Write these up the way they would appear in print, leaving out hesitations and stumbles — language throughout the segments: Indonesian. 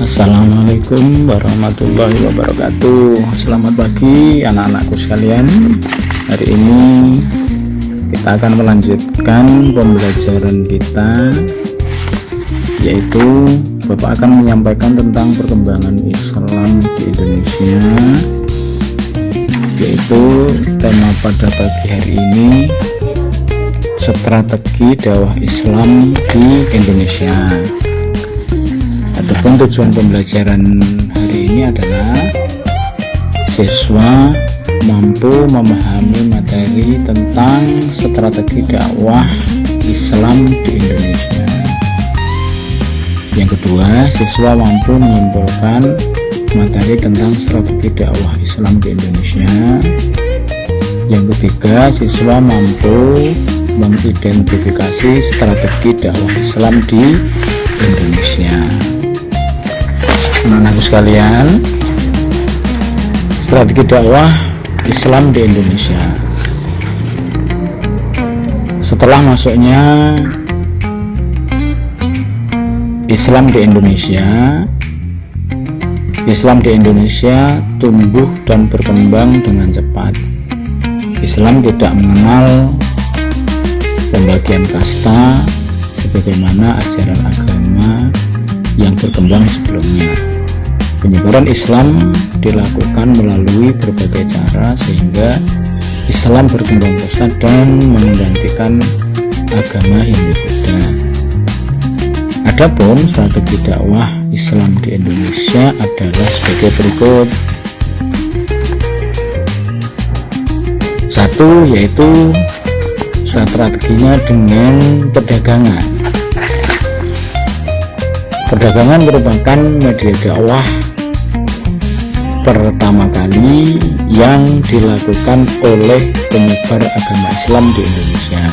Assalamualaikum warahmatullahi wabarakatuh. Selamat pagi anak-anakku sekalian. Hari ini kita akan melanjutkan pembelajaran kita, yaitu Bapak akan menyampaikan tentang perkembangan Islam di Indonesia, yaitu tema pada pagi hari ini strategi dakwah Islam di Indonesia. Adapun tujuan pembelajaran hari ini adalah siswa mampu memahami materi tentang strategi dakwah Islam di Indonesia. Yang kedua, siswa mampu menyimpulkan materi tentang strategi dakwah Islam di Indonesia. Yang ketiga, siswa mampu mengidentifikasi strategi dakwah Islam di Indonesia. Anak-anakku sekalian, strategi dakwah Islam di Indonesia. Setelah masuknya Islam di Indonesia, Islam di Indonesia tumbuh dan berkembang dengan cepat. Islam tidak mengenal pembagian kasta sebagaimana ajaran agama yang berkembang sebelumnya. Penyebaran Islam dilakukan melalui berbagai cara sehingga Islam berkembang pesat dan menggantikan agama Hindu-Buddha. Adapun strategi dakwah Islam di Indonesia adalah sebagai berikut. Satu, yaitu strateginya dengan perdagangan. Perdagangan merupakan media dakwah pertama kali yang dilakukan oleh penyebar agama Islam di Indonesia.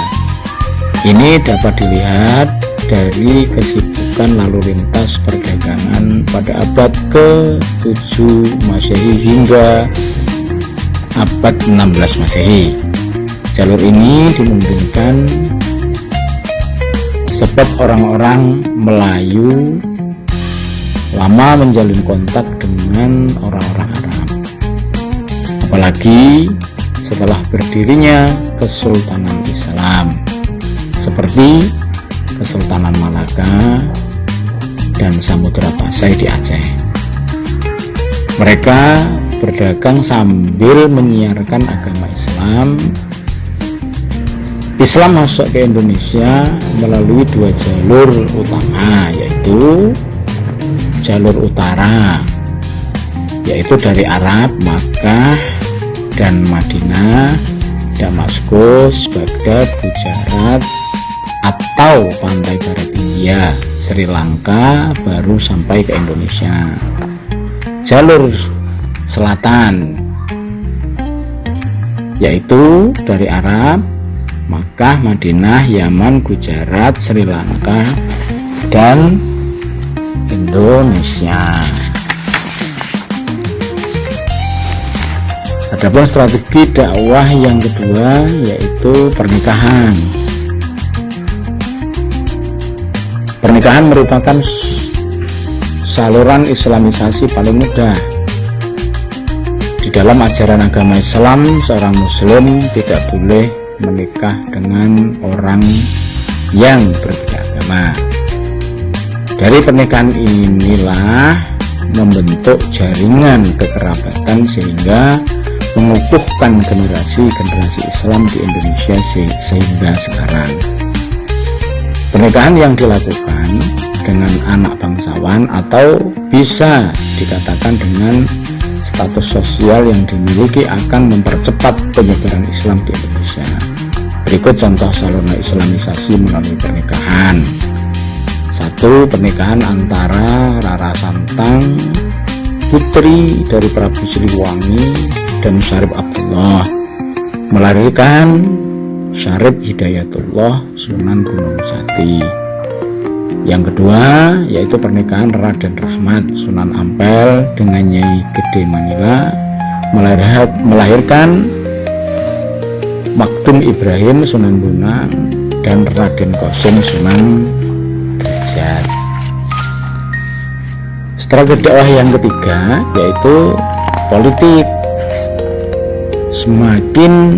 Ini dapat dilihat dari kesibukan lalu lintas perdagangan pada abad ke-7 Masehi hingga abad 16 Masehi. Jalur ini dimungkinkan sebab orang-orang Melayu lama menjalin kontak dengan orang-orang Arab, apalagi setelah berdirinya Kesultanan Islam seperti Kesultanan Malaka dan Samudra Pasai di Aceh. Mereka berdagang sambil menyiarkan agama Islam. Islam masuk ke Indonesia melalui dua jalur utama, yaitu jalur utara, yaitu dari Arab, Makkah dan Madinah, Damaskus, Baghdad, Gujarat atau pantai barat India, Sri Lanka, baru sampai ke Indonesia. Jalur selatan, yaitu dari Arab, Makkah, Madinah, Yaman, Gujarat, Sri Lanka dan Indonesia. Adapun strategi dakwah yang kedua, yaitu pernikahan. Pernikahan merupakan saluran islamisasi paling mudah. Di dalam ajaran agama Islam, seorang muslim tidak boleh menikah dengan orang yang berbeda agama. Dari pernikahan inilah membentuk jaringan kekerabatan sehingga mengukuhkan generasi-generasi Islam di Indonesia sehingga sekarang. Pernikahan yang dilakukan dengan anak bangsawan atau bisa dikatakan dengan status sosial yang dimiliki akan mempercepat penyebaran Islam di Indonesia. Berikut contoh saluran islamisasi melalui pernikahan. 1. Pernikahan antara Rara Santang, putri dari Prabu Siliwangi dan Syarif Abdullah, melahirkan Syarif Hidayatullah Sunan Gunung Jati. Yang kedua, yaitu pernikahan Raden Rahmat Sunan Ampel dengan Nyai Gede Manila, melahirkan Makdum Ibrahim Sunan Bonang dan Raden Qasim Sunan Derajat. Strategi dakwah yang ketiga yaitu politik. Semakin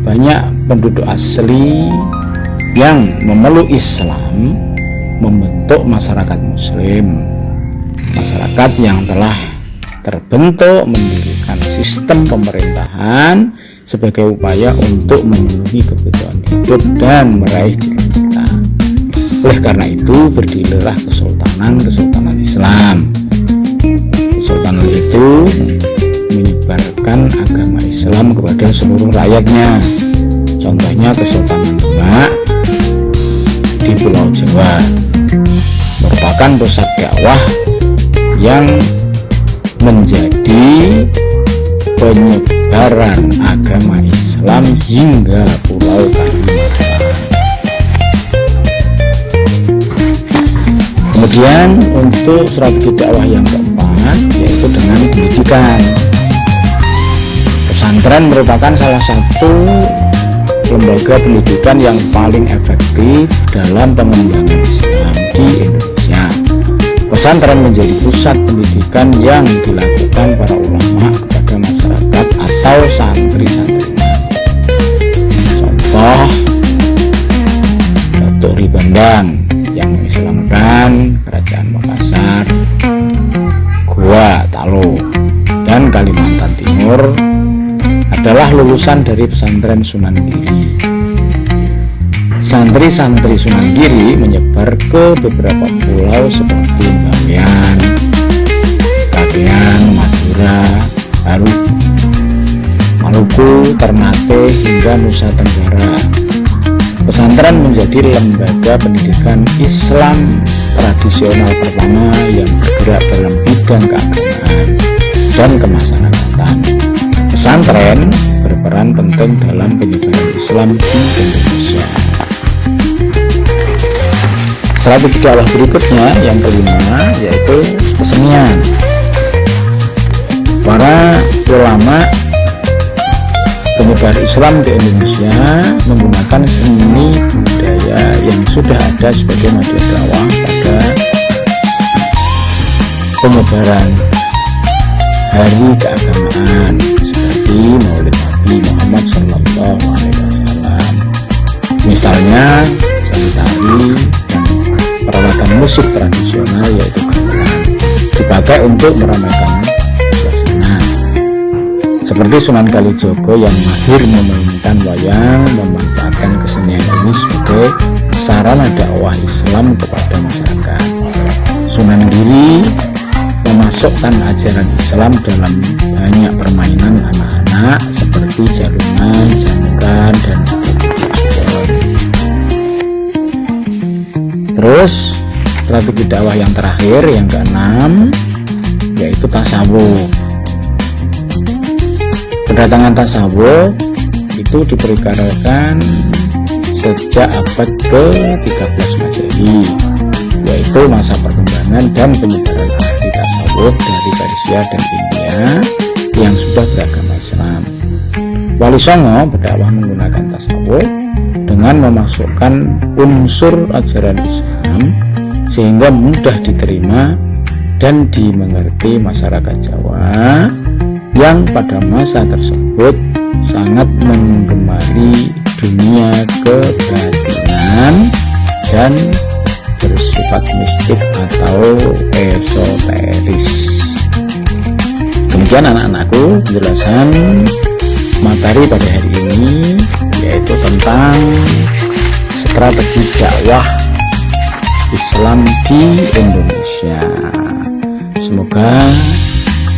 banyak penduduk asli yang memeluk Islam membentuk masyarakat muslim, masyarakat yang telah terbentuk mendirikan sistem pemerintahan sebagai upaya untuk memenuhi kebutuhan hidup dan meraih cita-cita. Oleh karena itu berdirilah Kesultanan Islam. Kesultanan itu menyebarkan agama Islam kepada seluruh rakyatnya. Contohnya Kesultanan Demak di Pulau Jawa merupakan pusat dakwah yang menjadi penyebaran agama Islam hingga Pulau Kalimantan. Kemudian untuk strategi dakwah yang keempat yaitu dengan pendidikan. Pesantren merupakan salah satu lembaga pendidikan yang paling efektif dalam pengembangan Islam di Indonesia. Pesantren menjadi pusat pendidikan yang dilakukan para ulama kepada masyarakat atau santri-santrinya. Contoh Datuk Ri Bandang yang mengislamkan Kerajaan Makassar, Goa Talo, dan Kalimantan Timur adalah lulusan dari pesantren Sunan Giri. Santri-santri Sunan Giri menyebar ke beberapa pulau seperti Bawean, Kagean, Madura, Maluku, Ternate, hingga Nusa Tenggara. Pesantren menjadi lembaga pendidikan Islam tradisional pertama yang bergerak dalam bidang keagamaan dan kemasyarakatan. Pesantren berperan penting dalam penyebaran Islam di Indonesia. Strategi dakwah berikutnya yang kelima yaitu kesenian. Para ulama penyebar Islam di Indonesia menggunakan seni budaya yang sudah ada sebagai media dakwah pada penyebaran hari keagamaan seperti Maulid Nabi Muhammad SAW. Misalnya seni tari dan peralatan musik tradisional yaitu gamelan dipakai untuk meramaikan suasana. Seperti Sunan Kalijogo yang mahir memainkan wayang memanfaatkan kesenian ini sebagai sarana dakwah Islam kepada masyarakat. Sunan Giri memasukkan ajaran Islam dalam banyak permainan anak-anak seperti jalungan, jamuran, dan terus strategi dakwah yang terakhir yang keenam yaitu tasawuf. Kedatangan tasawuf itu diperkirakan sejak abad ke-13 Masehi, yaitu masa perkembangan dan penyebaran ahli tasawuf dari Persia dan India yang sudah beragama Islam. Wali Songo berdakwah menggunakan tasawuf dengan memasukkan unsur ajaran Islam sehingga mudah diterima dan dimengerti masyarakat Jawa yang pada masa tersebut sangat menggemari dunia kebatinan dan bersifat mistik atau esoteris. Demikian anak-anakku penjelasan materi pada hari ini, yaitu tentang strategi dakwah Islam di Indonesia. Semoga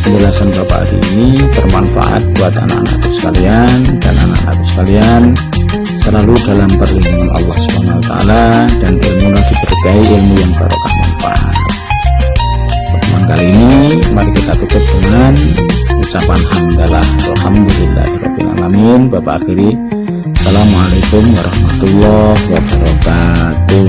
penjelasan Bapak hari ini bermanfaat buat anak-anakku sekalian, dan anak-anakku sekalian selalu dalam perlindungan Allah SWT dan ilmu diberkahi ilmu yang barokah manfaat. Pertemuan kali ini mari kita tutup dengan ucapan hamdalah alhamdulillahirabbil alamin. Bapak akhiri, assalamualaikum warahmatullahi wabarakatuh.